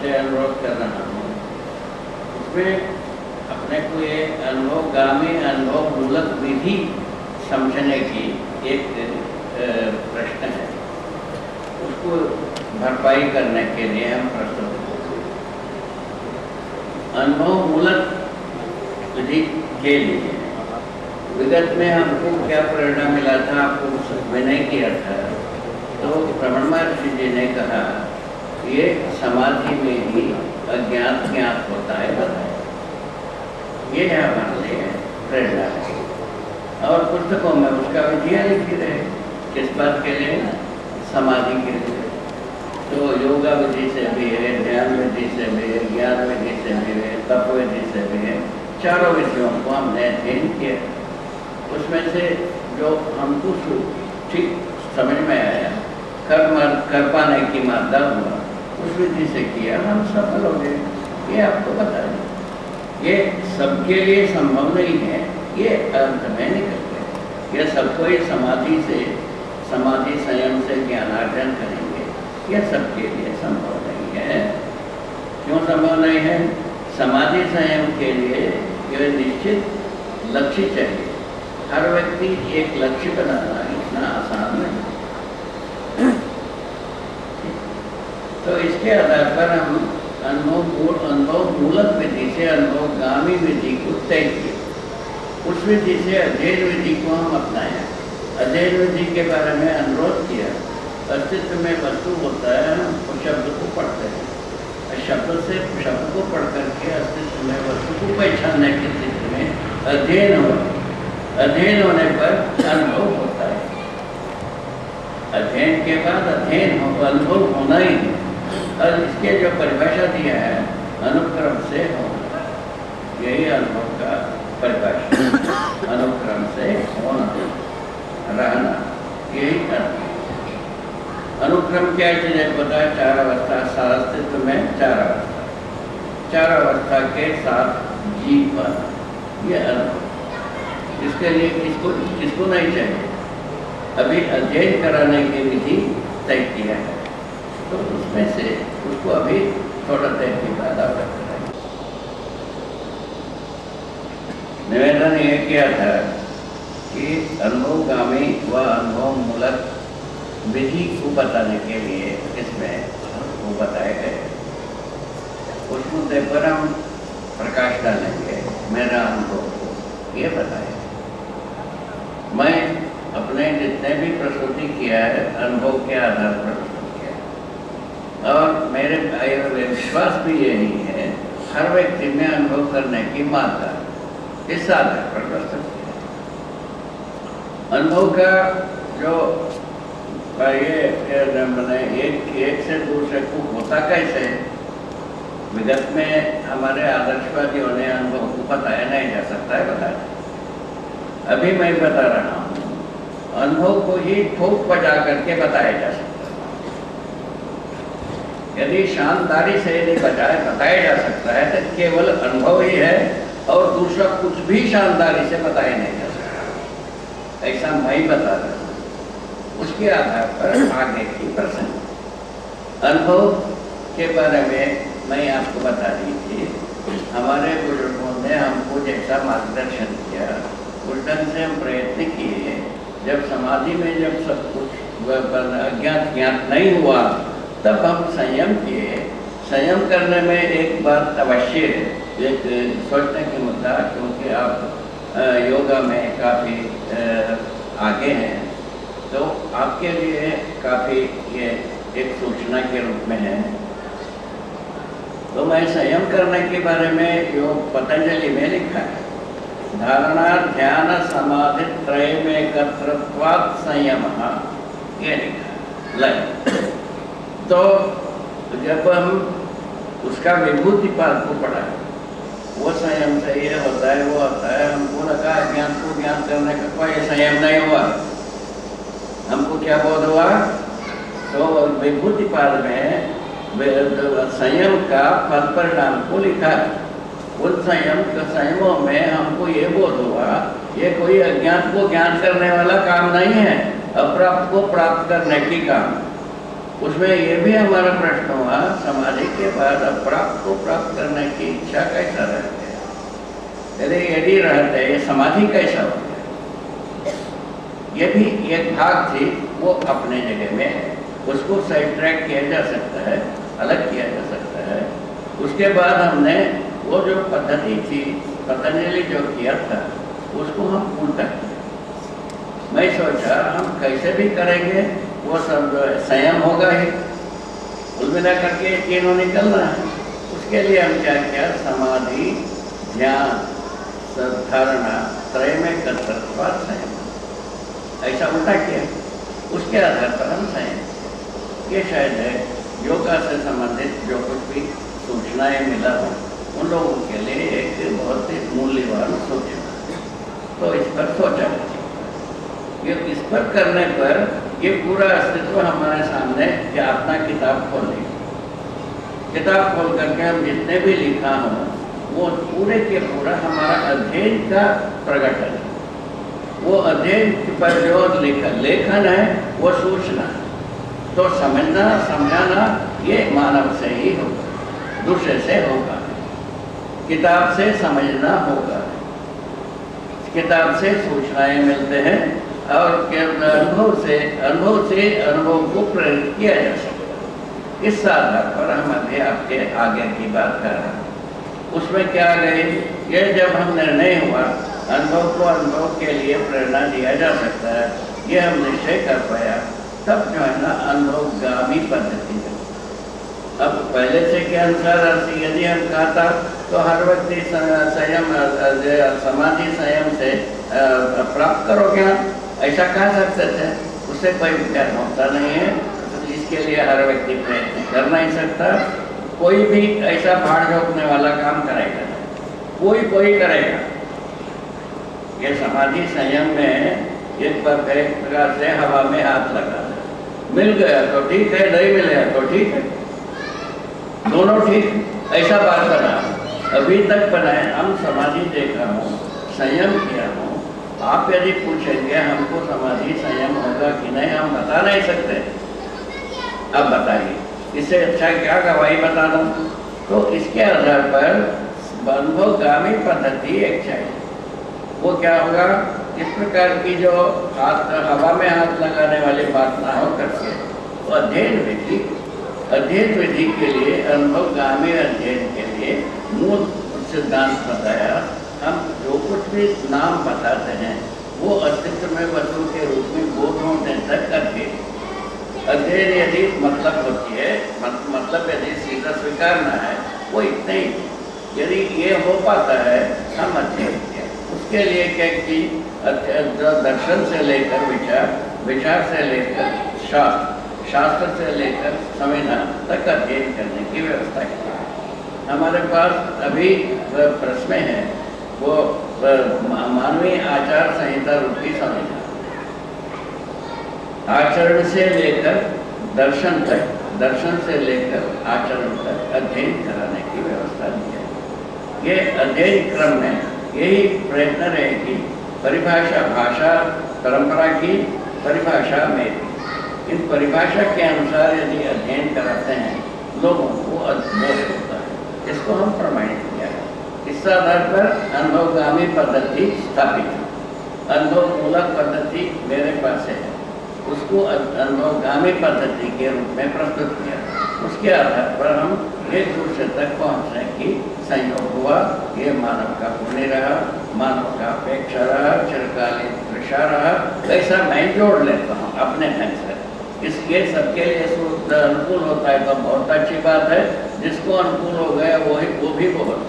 आपसे अनुरोध कर रहा हूँ, उसमें अपने को ये अनुभवगामी अनुभव मूलक विधि समझने की एक प्रश्न है, उसको भरपाई करने के लिए हम प्रस्तुत हैं। अनुभव मूलक विधि के लिए विगत में हमको क्या प्रेरणा मिला था, आपको विनय किया था, तो रमण महर्षि जी ने कहा ये समाधि में ही अज्ञात ज्ञात होता है, बताए। ये है हमारे लिए प्रेरणा है, और पुस्तकों में उसका विधियाँ लिखी रहे। किस बात के लिए? समाधि के लिए। तो योगा विधि से भी है, ध्यान विधि से भी है, ज्ञान विधि से भी है, तप विधि से भी है। चारों विधियों को हमने अध्ययन किया। उसमें से जो हमको ठीक समझ में आया, कर पाने की मादा हुआ, उस विधि से किया, हम सफल हो गए। ये आपको बता दें, ये सबके लिए संभव नहीं है, ये अंत में निकल गए। यह सबको ही समाधि संयम से ज्ञानार्जन करेंगे, यह सबके लिए संभव नहीं है। क्यों संभव नहीं है? समाधि संयम के लिए यह निश्चित लक्ष्य चाहिए। हर व्यक्ति एक लक्ष्य बनाना इतना आसान नहीं। तो इसके आधार पर हम अनुभव मूलक विधि से अनुभवगामी विधि को तय किया। उस विधि से अध्ययन विधि को हम अपनाया। अध्ययन विधि के बारे में अनुरोध किया। अस्तित्व में वस्तु होता है, हम शब्द को पढ़ते हैं, शब्द से शब्द को पढ़ करके अस्तित्व में वस्तु को पहचानने की स्थिति में अध्ययन हो। अध्ययन होने पर अनुभव होता है। अध्ययन के बाद अध्ययन हो, अनुभव होना ही है। और इसके जो परिभाषा दिया है, अनुक्रम से हो, यही अनुभव का परिभाषा। अनुक्रम से होना, रहना, यही अनुभव। अनुक्रम क्या चीज़ है पता है? चार अवस्था, अस्तित्व में चार अवस्था, चार अवस्था के साथ जीवन, ये अनुभव। इसके लिए किसको नहीं चाहिए? अभी अध्ययन कराने की विधि तय किया है, तो उसमें से उसको अभी थोड़ा देर के बाद अवगत कराएंगे। निवेदन ये किया था कि अनुभवगामी व अनुभव मूलक विधि को बताने के लिए इसमें वो बताए गए। उस मुद्दे पर हम प्रकाश डालेंगे। मेरा अनुभव को ये बताया। मैं अपने जितने भी प्रस्तुति किया है, अनुभव के आधार पर प्रस्तुत किया, और मेरे विश्वास भी यही है, हर व्यक्ति में अनुभव करने की मात्रा इस आधार पर प्रस्तुत किया। अनुभव का जो मैंने एक से दूसरे को होता कैसे, विगत में हमारे आदर्शवादियों ने अनुभव को बताया नहीं जा सकता है, बताया। अभी मैं बता रहा हूँ, अनुभव को ही ठोक बजा करके बताया जा सकता है। यदि शानदारी से यदि बताया जा सकता है तो केवल अनुभव ही है, और दूसरा कुछ भी शानदारी से बताया नहीं जा सकता। ऐसा मैं बता रहा हूँ। उसके आधार पर आगे की प्रश्न। अनुभव के बारे में मैं आपको बता दी थी। हमारे बुजुर्गों ने हमको जैसा मार्गदर्शन किया, उस ढंग से हम प्रयत्न किए। जब समाधि में जब सब कुछ अज्ञात ज्ञात नहीं हुआ, तब हम संयम किए। संयम करने में एक बात अवश्य है, एक सोचने की मुद्दा, क्योंकि आप योगा में काफ़ी आगे हैं, तो आपके लिए काफ़ी ये एक सूचना के रूप में है। तो मैं संयम करने के बारे में योग पतंजलि में लिखा है, धारणा ध्यान समाधि त्रय में कर्तृत्वात् संयम, ये लिखा है। तो जब हम उसका विभूतिपाद को पढ़ा, वो संयम से ये होता है, वो होता है। हमको लगा ज्ञान को ज्ञान करने का कोई संयम नहीं हुआ। हमको क्या बोध हुआ? तो विभूतिपाद में संयम का फल परिणाम को लिखा है। उन संयमों में हमको ये बोध हुआ, ये कोई अज्ञात को ज्ञान करने वाला काम नहीं है, अप्राप्त को प्राप्त करने की काम। उसमें ये भी हमारा प्रश्न हुआ, समाधि के बाद अप्राप्त को प्राप्त करने की इच्छा कैसा रहती है? यदि यदि रहते ये समाधि कैसा हो गया? ये भी एक भाग थी, वो अपने जगह में है, उसको साइड ट्रैक किया जा सकता है, अलग किया जा सकता है। उसके बाद हमने वो जो पद्धति थी पतंजलि जो किया था उसको हम उल्टा किया। मैं सोचा हम कैसे भी करेंगे वो सब जो है संयम होगा ही, कुल मिला करके तीनों निकलना है। उसके लिए हम क्या किया, समाधि, ध्यान, धारणा त्रय में कर्तव्यवाद संयम, ऐसा उल्टा किया। उसके आधार पर हम संयम, ये शायद है योगा से संबंधित जो कुछ भी सूचनाएं मिला हो उन लोगों के लिए एक बहुत ही मूल्यवान सूचना। तो इस पर सोचा, ये इस पर करने पर ये पूरा अस्तित्व हमारे सामने कि अपना किताब खोलें, किताब खोल करके हम जितने भी लिखा हो वो पूरे के पूरा हमारा अध्ययन का प्रकटन है। वो अध्ययन पर जो लेखन है वो सूचना है। तो समझना समझाना ये मानव से ही होगा, दूसरे से होगा, किताब से समझना होगा, किताब से सूचनाएं मिलते हैं और अनुभव से अनुभव को प्रेरित किया जा सकता है। इस आधार पर हम अभी आपके आगे की बात कर रहे हैं। उसमें क्या गई, ये जब हम निर्णय हुआ अनुभव को अनुभव के लिए प्रेरणा दिया जा सकता है, ये हम निश्चय कर पाया, तब जो है ना अनुभवगामी पद्धति है। अब पहले से के अनुसार यदि हम कहता तो हर व्यक्ति संयम समाधि संयम से प्राप्त करोगे, ऐसा कह सकते थे, उससे कोई विज्ञान होता नहीं है। तो इसके लिए हर व्यक्ति प्रयत्न कर नहीं सकता, कोई भी ऐसा भाड़ झोंकने वाला काम करेगा, कोई करेगा। ये समाधि संयम में एक प्रकार से हवा में हाथ लगा दे, मिल गया तो ठीक है, नहीं मिलेगा तो ठीक है, दोनों ठीक, ऐसा बात बना अभी तक बनाए। हम समाधि देखा हूँ, संयम किया हूँ, आप यदि पूछेंगे हमको समाधि संयम होगा कि नहीं, हम बता नहीं सकते। अब बताइए, इससे अच्छा क्या गवाही बता दूं? तो इसके आधार पर अनुभवगामी पद्धति एक चाहिए। वो क्या होगा, इस प्रकार की जो हाथ हवा में हाथ लगाने वाली बात ना हो करके तो अध्ययन विधि के लिए अनुभवगामी अध्ययन के लिए मूल सिद्धांत बताया। हम जो कुछ भी नाम बताते हैं वो अस्तित्व में वस्तु के रूप में बोध होने तक करके अध्ययन यदि मतलब होती है, मतलब यदि सीधा स्वीकारना है वो इतने ही। यदि ये हो पाता है हम अध्ययन किया। उसके लिए क्या कि दर्शन से लेकर विचार, विचार से लेकर शास्त्र, शास्त्र से लेकर संविधान तक अध्ययन करने की व्यवस्था की। हमारे पास अभी प्रश्न है वो मानवीय आचार संहिता रूपी संविधान, आचरण से लेकर दर्शन तक, दर्शन से लेकर आचरण तक अध्ययन कराने की व्यवस्था दी है। ये अध्ययन क्रम में यही प्रयत्न रहेगी, परिभाषा भाषा परंपरा की परिभाषा में इन परिभाषा के अनुसार यदि अध्ययन कराते हैं लोगों को अध्ययन होता है। इसको हम प्रमाणित किया है। इस आधार पर अनुभवगामी पद्धति स्थापित है, अनुभवमूलक पद्धति मेरे पास है, उसको अनुभवगामी पद्धति के रूप में प्रस्तुत किया। उसके आधार पर हम एक दूसरे तक पहुँचने की संयोग हुआ। ये मानव का पुण्य रहा, मानव का अपेक्षा रहा, चिरकालीन दृशा रहा, ऐसा मैं जोड़ लेता हूँ अपने ढंग से। इसके सबके लिए अनुकूल होता है तो बहुत अच्छी बात है, जिसको अनुकूल हो गया वो भी बहुत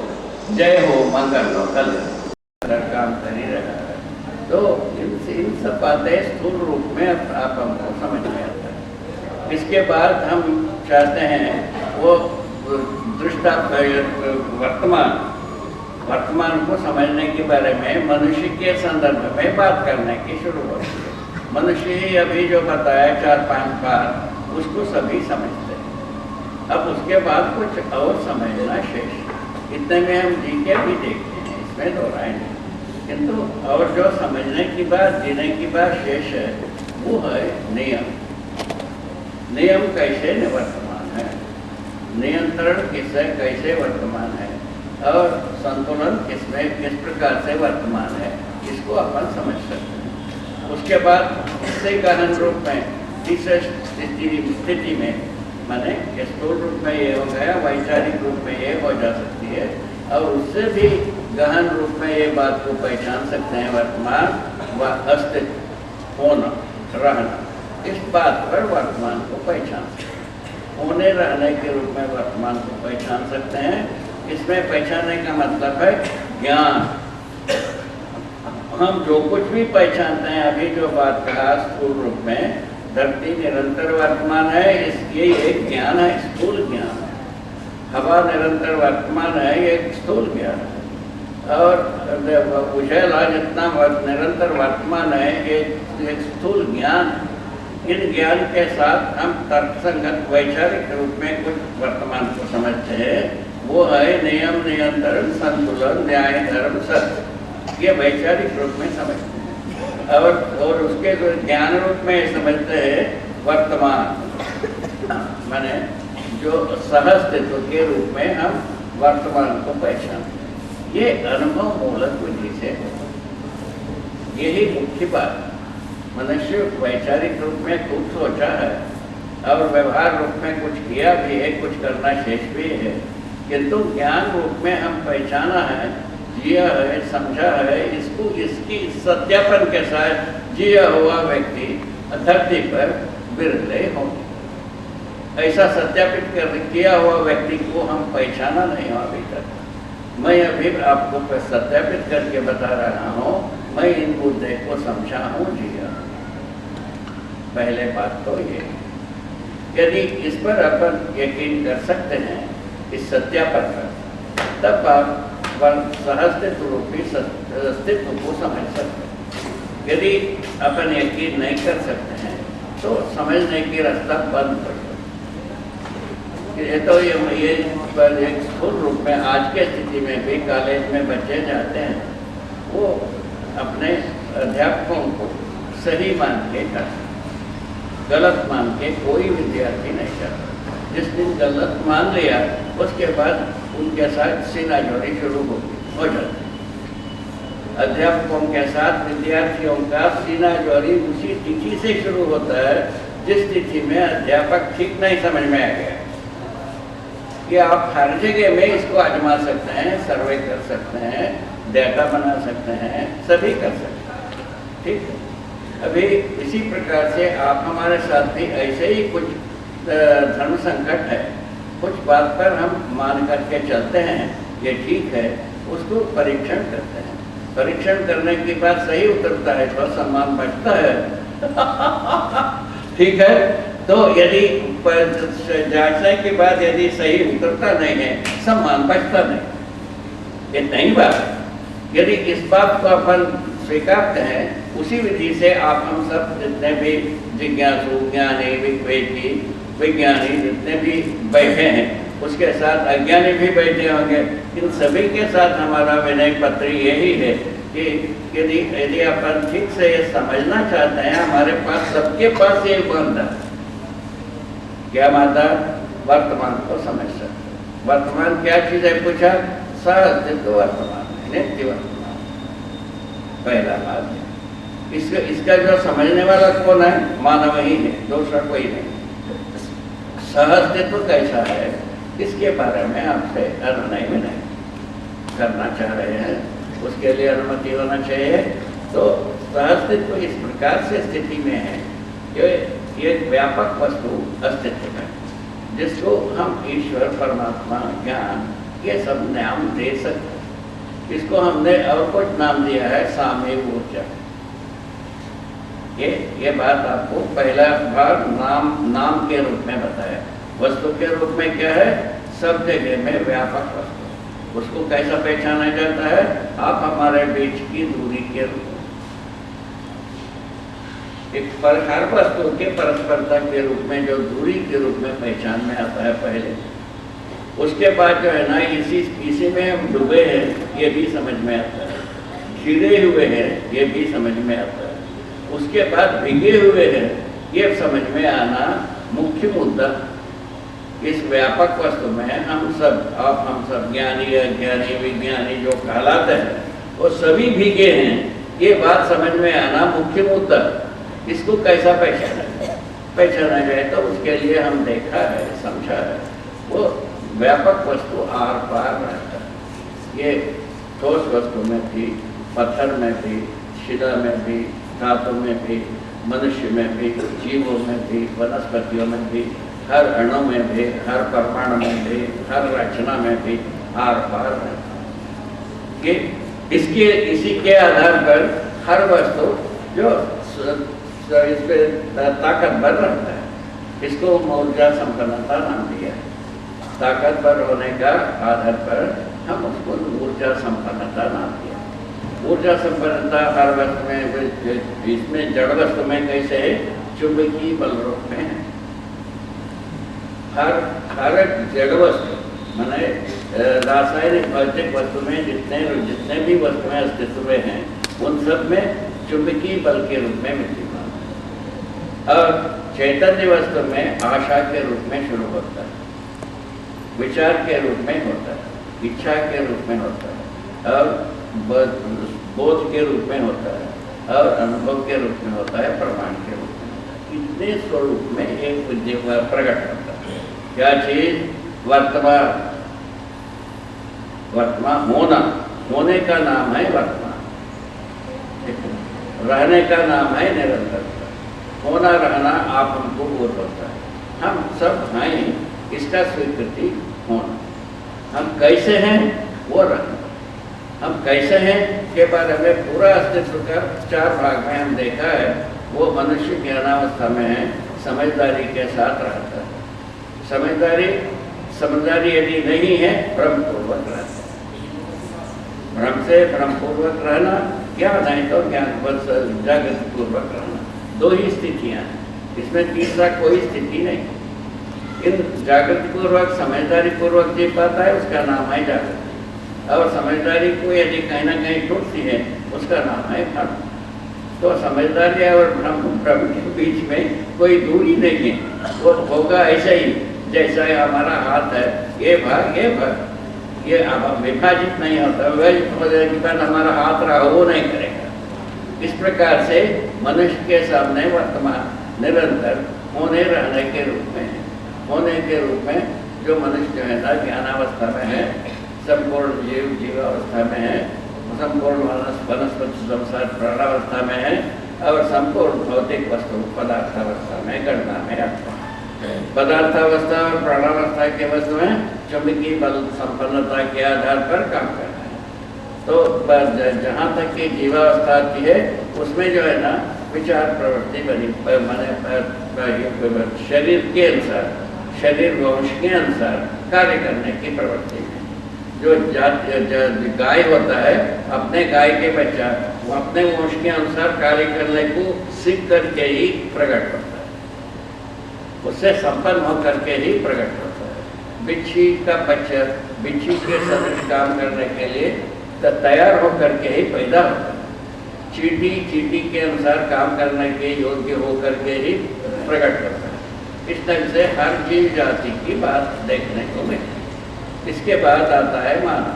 जय हो, मंगल हो, कल्याण काम कर ही रहा है। तो इन सब बातें स्थूल रूप में आप हमको समझ में आता है। इसके बाद हम चाहते हैं वो दृष्टा वर्तमान को समझने के बारे में मनुष्य के संदर्भ में बात करने की शुरू होती है। मनुष्य ही अभी जो बताया 4-5 बार उसको सभी समझते हैं। अब उसके बाद कुछ और समझना शेष, इतने में हम जी के भी देखते हैं, इसमें दो राय नहीं। किंतु और जो समझने की बात, जीने की बात शेष है वो है नियम। नियम कैसे निवर्तमान है, नियंत्रण किससे कैसे वर्तमान है और संतुलन किसमें किस प्रकार से वर्तमान है, इसको अपन समझ सकते हैं। उसके बाद इससे गहन रूप में तीसरे स्थिति में माने स्थूल रूप में ये हो गया, वैचारिक रूप में ये हो जा सकती है, और उससे भी गहन रूप में ये बात को पहचान सकते हैं वर्तमान व अस्तित्व, होना रहना। इस बात पर वर्तमान को पहचान सकते हैं, होने रहने के रूप में वर्तमान को पहचान सकते हैं। इसमें पहचानने का मतलब है ज्ञान। हम जो कुछ भी पहचानते हैं, अभी जो बात कहा स्थूल रूप में धरती निरंतर वर्तमान है, इसके एक ज्ञान है, स्थूल ज्ञान है। हवा निरंतर वर्तमान है, ये एक स्थूल ज्ञान है। और उजला जितना निरंतर वर्तमान है, ये एक स्थूल ज्ञान है। इन ज्ञान के साथ हम तर्कसंगत वैचारिक रूप में कुछ वर्तमान को समझते हैं, वो है नियम, नियंत्रण, संतुलन, न्याय, धर्म, सत्य। ये वैचारिक रूप में समझते हैं। और उसके जो ज्ञान रूप में समझते हैं वर्तमान, माने जो सहअस्तित्व के रूप में हम वर्तमान को पहचानते हैं। ये अनुभव मूलक विधि से होता। यही मुख्य बात। मनुष्य वैचारिक रूप में खूब सोचा है और व्यवहार रूप में कुछ किया भी है, कुछ करना शेष भी है, किंतु ज्ञान रूप में हम पहचाना है, जिया है, समझा है, इसको इसकी सत्यापन के साथ जिया हुआ व्यक्ति धरती पर बिरले होंगे। ऐसा सत्यापित किया हुआ व्यक्ति को हम पहचाना नहीं हो अभी तक। मैं अभी आपको सत्यापित करके बता रहा हूँ, मैं इन मुद्दे को समझा हूँ, जिया। पहले बात तो ये, यदि इस पर अपन यकीन कर सकते हैं, इस सत्यापन पर, तब आप सहअस्तित्व रूपी अस्तित्व को समझ सकते हैं। यदि अपन यकीन नहीं कर सकते हैं तो समझने की रास्ता बंद कर सकते। ये तो ये एक स्थूल रूप में आज के स्थिति में भी कॉलेज में बच्चे जाते हैं, वो अपने अध्यापकों को सही मान के करते, गलत मान के कोई विद्यार्थी नहीं करता। जिस दिन गलत मान लिया, उसके बाद उनके साथ सीनाजोरी शुरू हो जाती है। अध्यापकों के साथ विद्यार्थियों का सीनाजोरी उसी तिथि से शुरू होता है जिस तिथि में अध्यापक ठीक नहीं समझ में आ गया। कि आप हर जगह में इसको आजमा सकते हैं, सर्वे कर सकते हैं, डेटा बना सकते हैं, सभी कर सकते हैं, ठीक है। अभी इसी प्रकार से आप हमारे साथ भी ऐसे ही कुछ धर्म संकट है, कुछ बात पर हम मान करके चलते हैं, ये ठीक है, उसको परीक्षण करते हैं। परीक्षण करने के बाद सही उतरता है तो सम्मान बढ़ता है ठीक है। तो यदि जांचने के बाद यदि सही उतरता नहीं है, सम्मान बढ़ता नहीं। ये नहीं बात है। यदि इस बात को अपन स्वीकारते हैं, उसी विधि से आप हम सब जितने भी जिज्ञासु, ज्ञानी, विवेकी, विज्ञानी जितने भी बैठे हैं, उसके साथ अज्ञानी भी बैठे होंगे, इन सभी के साथ हमारा विनय पत्र यही है कि यदि अपन ठीक से ये समझना चाहते हैं, हमारे पास सबके पास ये बंद है क्या माता, वर्तमान को समझ सकते। वर्तमान क्या चीज है पूछा, सहअस्तित्व वर्तमान है, नित्य वर्तमान, पहला बात है। इसका जो समझने वाला कौन है, मानव ही है, दूसरा कोई नहीं। सहअस्तित्व कैसा है, इसके बारे में आपसे निर्णय विनय करना चाह रहे हैं, उसके लिए अनुमति होना चाहिए। तो सहअस्तित्व इस प्रकार से स्थिति में है कि एक व्यापक वस्तु अस्तित्व है, जिसको हम ईश्वर, परमात्मा, ज्ञान, ये सब नाम दे सकते हैं। इसको हमने और कुछ नाम दिया है, सामयिक ऊर्जा। ये बात आपको पहला बार नाम के रूप में बताया। वस्तु के रूप में क्या है, सब जगह में व्यापक वस्तु। उसको कैसा पहचाना जाता है, आप हमारे बीच की दूरी के रूप में, एक हर वस्तु के परस्परता के रूप में जो दूरी के रूप में पहचान में आता है पहले। उसके बाद जो है ना, इसी में हम डूबे हैं, ये भी समझ में आता है। घिरे हुए हैं, ये भी समझ में आता है। उसके बाद भीगे हुए हैं, ये समझ में आना मुख्य मुद्दा। इस व्यापक वस्तु में हम सब ज्ञानी अज्ञानी विज्ञानी जो कहलाते हैं वो सभी भीगे हैं। ये बात समझ में आना मुख्य मुद्दा। इसको कैसा पहचाना जाए तो उसके लिए हम देखा है, समझा है। वो व्यापक वस्तु आर पार रहता है। ये ठोस वस्तु में भी, पत्थर में भी, शिला में भी, धातु में भी, मनुष्य में भी, जीवों में भी, वनस्पतियों में भी, हर अणु में भी, हर परमाणु में भी, हर रचना में भी आर पार रहता है। कि इसी के आधार पर हर वस्तु जो इस पे ताकतवर रहता है, इसको ऊर्जा संपन्नता नाम दिया है। ताकतवर होने का आधार पर हम उसको ऊर्जा संपन्नता नाम दिया। ऊर्जा संपन्नता हर वस्तु में, इसमें जड़ वस्तु में कैसे है, चुंबकीय बल रूप में है। हर जड़ वस्तु माने रासायनिक भौतिक वस्तु में जितने भी वस्तुएं अस्तित्व में हैं, उन सब में चुंबकीय बल के रूप में विद्यमान है। और चैतन्य वस्तु में आशा के रूप में शुरू होता है, विचार के रूप में होता है, इच्छा के रूप में होता है, और बोध के रूप में होता है, और अनुभव के रूप में होता है, प्रमाण के रूप में होता है। इतने स्वरूप में एक विद्या प्रकट होता है। क्या चीज? वर्तमान होने का नाम है वर्तमान, रहने का नाम है निरंतरता। होना रहना आप हमको बोध होता है, हम सब हैं, इसका स्वीकृति होना। हम कैसे हैं वो रहना। हम कैसे हैं के बारे में पूरा अस्तित्व का 4 भाग में हम देखा है। वो मनुष्य ज्ञानावस्था में है, समझदारी के साथ रहता है। समझदारी यदि नहीं है, भ्रमपूर्वक रहता है। भ्रम से भ्रमपूर्वक रहना, ज्ञान है तो ज्ञान जागृत पूर्वक रहना। 2 ही स्थितियां हैं, इसमें तीसरा कोई स्थिति नहीं। इन जागृत पूर्वक समझदारी पूर्वक जी पाता है, उसका नाम है जागृत। और समझदारी को यदि कहीं ना कहीं टूटती है, उसका नाम है भ्रम। तो समझदारी और भ्रम के बीच में कोई दूरी नहीं है। वो होगा ऐसा ही जैसा हमारा हाथ है, ये भाग ये अब विभाजित नहीं होता। विभाजित हो जाएगी पर हमारा हाथ रहा वो नहीं करेगा। इस प्रकार से मनुष्य के सामने वर्तमान निरंतर होने रहने के रूप में है। होने के रूप में जो मनुष्य जो है ना ज्ञानावस्था में है, संपूर्ण जीवावस्था में है, संपूर्ण वनस्पति संसार प्राणावस्था में है, और संपूर्ण भौतिक वस्तु पदार्थावस्था में गणना में आता है। पदार्थावस्था और प्राणावस्था के वस्तु में चुंबकीय बल संपन्नता के आधार पर काम करना है। तो जहाँ तक की जीवावस्था आती है, उसमें जो है ना विचार प्रवृत्ति बनी, माने शरीर के अनुसार, शरीर वंश के अनुसार कार्य करने की प्रवृत्ति है। जो गाय होता है, अपने गाय के बच्चा वो अपने वंश के अनुसार कार्य करने को सीख करके ही प्रकट होता है, उससे संपन्न होकर के ही प्रकट होता है। बिच्छी का बच्चा बिच्छी के सदृश काम करने के लिए तैयार होकर के ही पैदा होता है। चींटी के अनुसार काम करने के योग्य होकर के ही प्रकट होता है। इस ढंग से हर जीव जाति की बात देखने को मिलती। इसके बाद आता है मानव।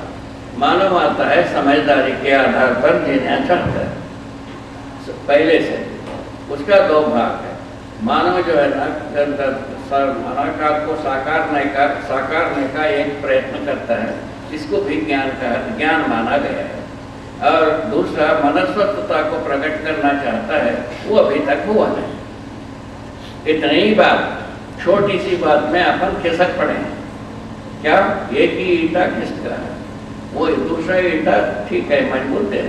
मानव आता है समझदारी के आधार पर जीना चाहता है पहले से। उसका 2 भाग है। मानव जो है ना मनाकार को साकारने का एक प्रयत्न करता है, इसको भी ज्ञान माना गया है। और दूसरा मनस्वत्वता को प्रकट करना चाहता है, वो अभी तक हुआ नहीं। इतनी ही बात, छोटी सी बात में अपन खिसक पड़े हैं। क्या? एक ही ईंटा खिसका है, वो दूसरा ईंटा ठीक है मजबूत है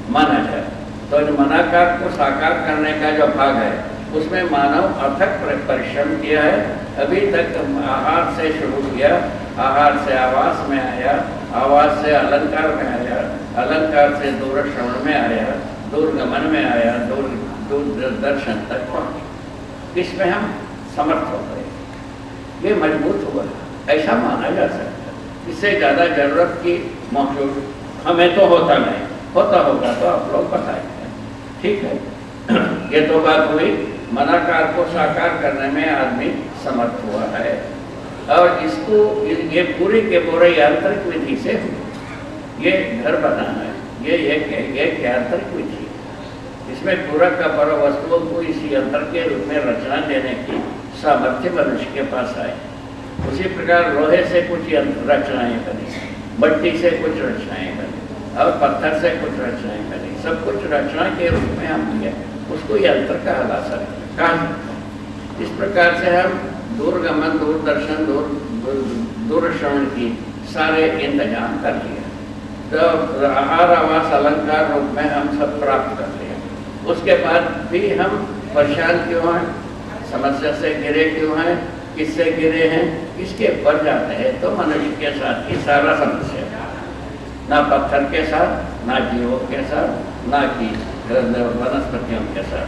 माना जाए। तो मनाकार को साकार करने का जो भाग है, उसमें मानव अथक परिश्रम किया है। अभी तक आहार से शुरू किया, आहार से आवास में आया, आवास से अलंकार में आया, अलंकार से दूर श्रवण में आया, दूरगमन में आया, दूर दर्शन तक पहुँचे। इसमें हम समर्थ हो गए, ये मजबूत हुआ, ऐसा माना जा सकता है। इससे ज़्यादा जरूरत की मौजूद हमें तो होता नहीं, होता होगा तो आप लोग बताएंगे। ठीक है, ये तो बात हुई मनाकार को साकार करने में आदमी समर्थ हुआ है। और इसको ये पूरी के पूरे यांत्रिक विधि से ये घर बनाना है, ये यांत्रिक विधि। इसमें पूरक का पर वस्तुओं को इस यंत्र के रूप में रचना देने की सामर्थ्य मनुष्य के पास आए। उसी प्रकार लोहे से कुछ यंत्र रचनाएं बनी, मट्टी से कुछ रचनाएं बनी और पत्थर से कुछ रचनाएं बनी। सब कुछ रचना के रूप में हम किया, उसको यंत्र कहा सकता। इस प्रकार से हम दूरगमन, दूरदर्शन, दूरश्रवण की सारे इंतजाम कर लिए, तो आहार आवास अलंकार रूप में हम सब प्राप्त कर लिए। उसके बाद भी हम परेशान क्यों हैं, समस्या से घिरे क्यों हैं, किससे घिरे हैं, इसके ऊपर जाते हैं तो मनुष्य के साथ ही सारा समस्या, ना पत्थर के साथ, ना जीवों के साथ, ना कि वनस्पतियों के साथ,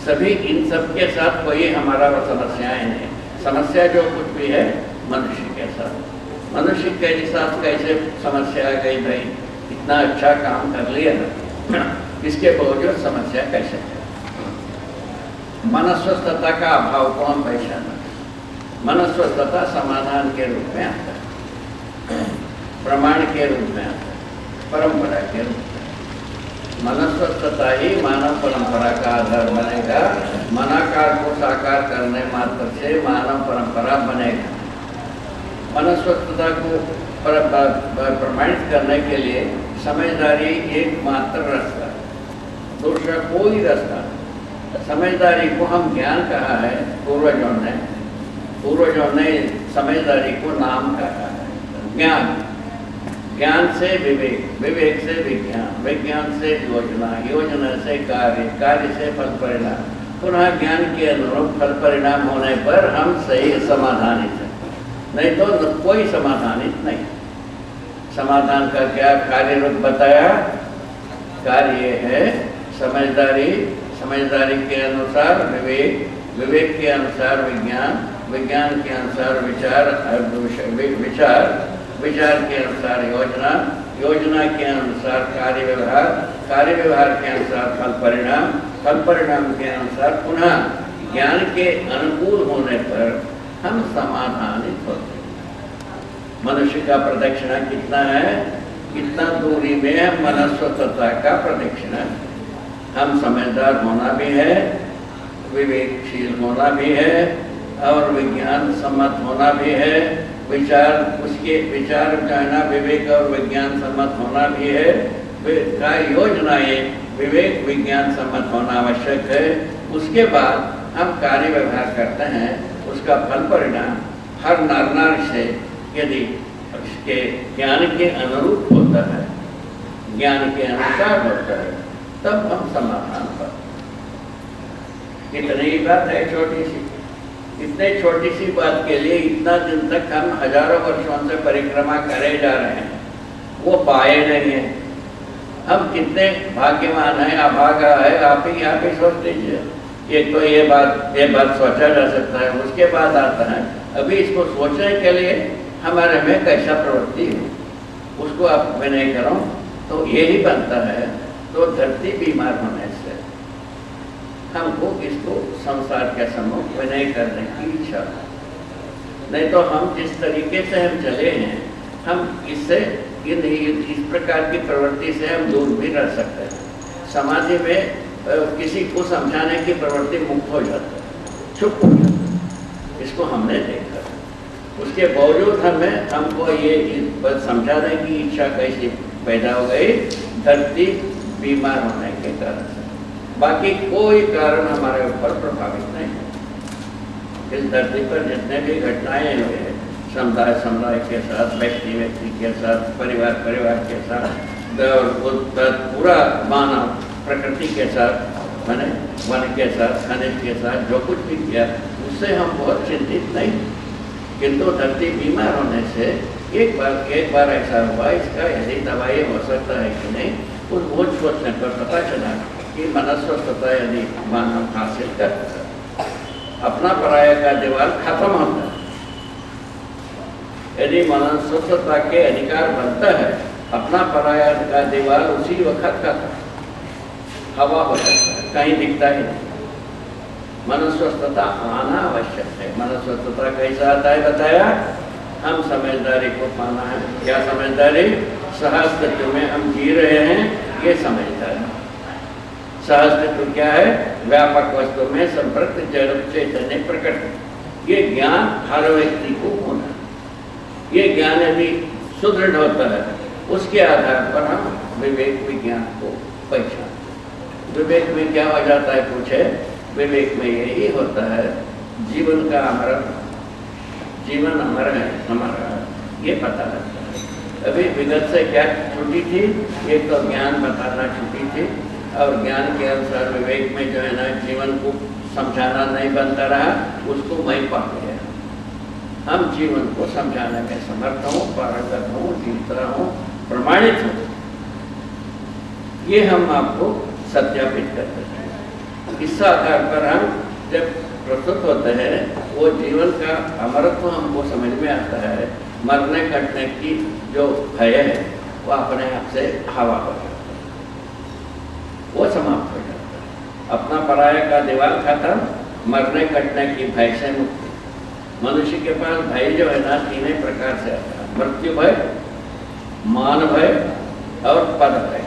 सभी इन सब के साथ कोई हमारा समस्याएं नहीं। समस्या जो कुछ भी है मनुष्य के साथ। मनुष्य के साथ कैसे समस्या आ गई भाई, इतना अच्छा काम कर लिया ना, इसके बावजूद समस्या कैसे है? मनस्वस्थता का अभाव को हम पहचाना। मनस्वस्थता समाधान के रूप में आता है, प्रमाण के रूप में आता है, परंपरा के रूप में। मनस्वस्थता ही मानव परंपरा का आधार बनेगा। मनाकार को साकार करने मात्र से मानव परंपरा बनेगा। मनस्वस्थता को प्रमाणित करने के लिए समझदारी एकमात्र रास्ता, दूसरा कोई रास्ता नहीं। समझदारी को हम ज्ञान कहा है, पूर्वजों ने समझदारी को नाम कहा है ज्ञान। ज्ञान से विवेक, विवेक से विज्ञान, विज्ञान से योजना, योजना से कार्य, कार्य से फल परिणाम, पुनः ज्ञान के अनुरूप फल परिणाम होने पर हम सही समाधानित हैं, नहीं तो कोई समाधानित नहीं। समाधान का क्या कार्य रूप बताया? कार्य है समझदारी, समझदारी के अनुसार विवेक, विवेक के अनुसार विज्ञान, विज्ञान के अनुसार विचार, विचार के अनुसार योजना, योजना के अनुसार कार्य व्यवहार, कार्य व्यवहार के अनुसार फल परिणाम, फल परिणाम के अनुसार पुनः ज्ञान के अनुकूल होने पर हम समाधानित होते हैं। मनुष्य का प्रदक्षिणा कितना है? कितना दूरी में है मनस्वस्थता का प्रदक्षिणा। हम समझदार होना भी है, विवेकशील होना भी है और विज्ञान सम्मत होना भी है। विचार, उसके विचार का ना विवेक और विज्ञान सम्मत होना भी है। योजनाएं विवेक विज्ञान सम्मत होना आवश्यक है। उसके बाद हम कार्य व्यवहार करते हैं, उसका फल परिणाम हर नर नारी से यदि उसके ज्ञान के अनुरूप होता है, ज्ञान के अनुसार होता है, तब हम समाधान पाते। इतनी ही बात है छोटी सी। इतने छोटी सी बात के लिए इतना दिन तक हम हजारों वर्षों से परिक्रमा करे जा रहे हैं, वो पाए नहीं है। हम कितने भाग्यवान हैं, अभागा है। आप ही सोच लीजिए। एक तो ये बात सोचा जा सकता है, उसके बाद आता है अभी इसको सोचने के लिए हमारे में कैसा प्रवृत्ति है, उसको आप मैं नहीं करूँ तो यही बनता है। तो धरती बीमार होने से हमको इसको संसार के सम्मुख विनय करने की इच्छा, नहीं तो हम जिस तरीके से हम चले हैं, हम इससे इस प्रकार की प्रवृत्ति से हम दूर भी रह सकते हैं। समाधि में किसी को समझाने की प्रवृत्ति मुक्त हो जाती है, चुप हो जाती है। इसको हमने देखा। उसके बावजूद हमको ये समझाने की इच्छा कैसी पैदा हो गई? धरती बीमार होने के कारण से। बाकी कोई कारण हमारे ऊपर प्रभावित नहीं है। इस धरती पर जितने भी घटनाएं हुए हैं, समुदाय के साथ, व्यक्ति के साथ, परिवार के साथ, पूरा मानव प्रकृति के साथ, मैंने वन के साथ, खनिज के साथ जो कुछ भी किया, उससे हम बहुत चिंतित नहीं। किंतु धरती बीमार होने से एक बार ऐसा हुआ, इसका यदि दवाई हो सकता है कि नहीं, उस बोझ सोचने पर पता चला कि मनस्वस्थता यदि मानव हासिल करता है, अपना पराया का दीवार खत्म होता है। यदि मनस्वस्थता के अधिकार बनता है, अपना पराया का दीवार उसी वक्त का हवा हो जाता है, कहीं दिखता ही नहीं। मनस्वस्थता आना आवश्यक है। मनस्वस्थता कैसा आता है बताया, हम समझदारी को पाना है। क्या समझदारी? सहस्तित्व में हम जी रहे हैं, ये समझदारी। सहस्तित्व क्या है? व्यापक वस्तु में संप्रक्त जड़ चैतन्य प्रकट। ये ज्ञान हर व्यक्ति को होना। ये ज्ञान यदि सुदृढ़ होता है, उसके आधार पर हम विवेक विज्ञान को पहचानते। विवेक में क्या हो जाता है पूछे? विवेक में यही होता है जीवन का अमर, जीवन अमर है हमारा, ये पता लगता है। अभी विगत से क्या छुट्टी थी? एक तो ज्ञान बताना छुट्टी थी, और ज्ञान के अनुसार विवेक में जो है ना जीवन को समझाना नहीं बनता रहा, उसको मैं पा गया। हम जीवन को समझाने में समर्थ हूँ, पारंगत हूँ, जीता हूँ, प्रमाणित हूँ। ये हम आपको सत्यापित करते हैं। इस आधार पर हम जब प्रस्तुत होते हैं, वो जीवन का अमरत्व हमको समझ में आता है। मरने कटने की जो भय है वो अपने आप से हवा हो जाता है, वो समाप्त हो जाता है। अपना पराया का दीवार खत्म, मरने कटने की भय से मुक्ति। मनुष्य के पास भय जो है ना तीन प्रकार से आता है, मृत्यु भय, मान भय और पद भय।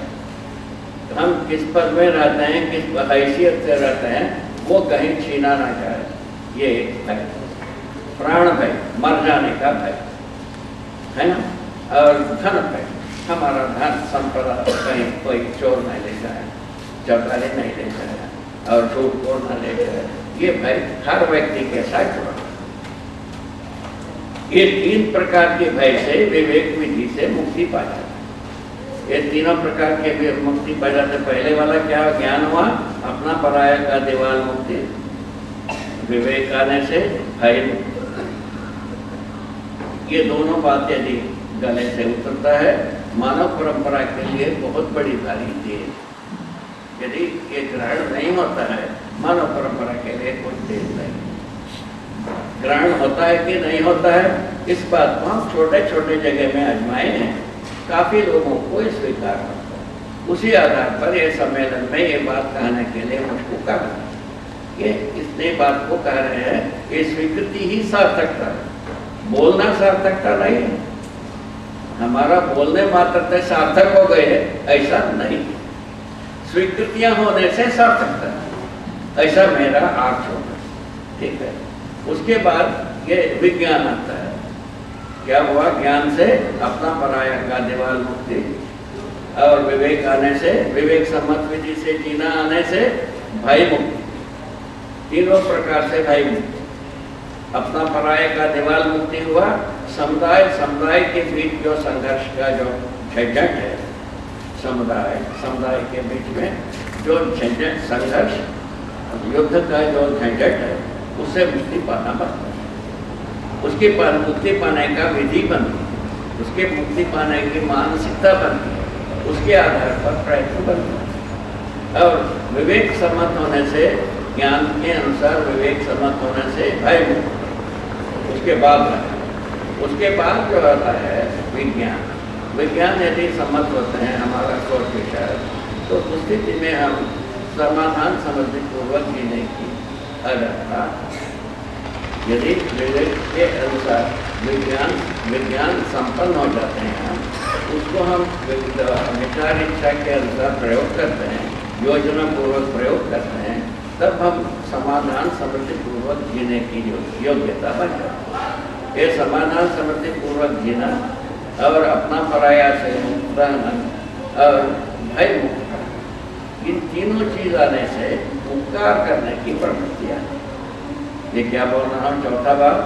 हम किस पद में रहते हैं, किस हैसियत से रहते हैं, वो कहीं छीना ना जाए, ये एक भय। प्राण भय, मर जाने का भय है ना। और धन भय, हमारा धन संपदा कहीं कोई चोर नहीं ले जाए, चौकारी नहीं ले जाए, और झूठ बोल न ले जाए, ये भय हर व्यक्ति के साथ जुड़ा। ये तीन प्रकार के भय से विवेक विधि से मुक्ति पा जाती है। ये तीनों प्रकार के मुक्ति पा जाते। पहले वाला क्या ज्ञान हुआ? अपना पराया का दीवार मुक्ति। विवेक आने से भय मुक्ति। ये दोनों बातें यदि गले से उतरता है, मानव परंपरा के लिए बहुत बड़ी भारी देर। यदि ये ग्रहण नहीं होता है, मानव परंपरा के लिए कोई देर नहीं। ग्रहण होता है कि नहीं होता है, इस बात को हम छोटे छोटे जगह में आजमाए हैं, काफी लोगों को स्वीकार होता है। उसी आधार पर ये सम्मेलन में ये बात कहने के लिए मुझको कहा कि इतने बात को कह रहे हैं, ये स्वीकृति ही सार्थकता है, बोलना सार्थकता नहीं है। हमारा बोलने मात्र से सार्थक हो गए ऐसा नहीं, स्वीकृतियां होने से सार्थकता है, ऐसा मेरा अर्थ होगा। ठीक है। उसके बाद ये विज्ञान आता है। क्या हुआ? ज्ञान से अपना पराया का दीवार मुक्ति, और विवेक आने से, विवेक सम्मत विधि से जीना आने से भय मुक्ति। तीनों प्रकार से भय मुक्ति। अपना पराया का दीवार मुक्ति हुआ। समुदाय के बीच जो संघर्ष का जो झंझट है, समुदाय के बीच में जो झंझट, संघर्ष, युद्ध का जो झंझट है, उससे मुक्ति पाना बनता है। उसके बाद मुक्ति पाने का विधि बनती है, उसके मुक्ति पाने की मानसिकता बनती है, उसके आधार पर प्रयत्न बनता है। और विवेक सम्मत होने से, ज्ञान के अनुसार विवेक सम्मत होने से भय मुक्त। उसके बाद जो आता है विज्ञान। विज्ञान यदि सम्मत होते हैं हमारा सोच विचार, तो उस स्थिति में हम समाधान समझ पूर्वक जीने की अगरता। यदि विवेक के अनुसार विज्ञान संपन्न हो जाते हैं, उसको हम विचार इच्छा के अनुसार प्रयोग करते हैं, योजना पूर्वक प्रयोग करते हैं, तब हम समाधान समृद्धि पूर्वक जीने की योग्यता बन जाती है। ये समाधान समृद्धि पूर्वक जीना और अपना पराया से मुक्त रहना और भय मुक्त रहना, इन तीनों चीज आने से उपकार करने की प्रवृत्ति आती है। ये क्या बोल रहा हूँ? चौथा बात,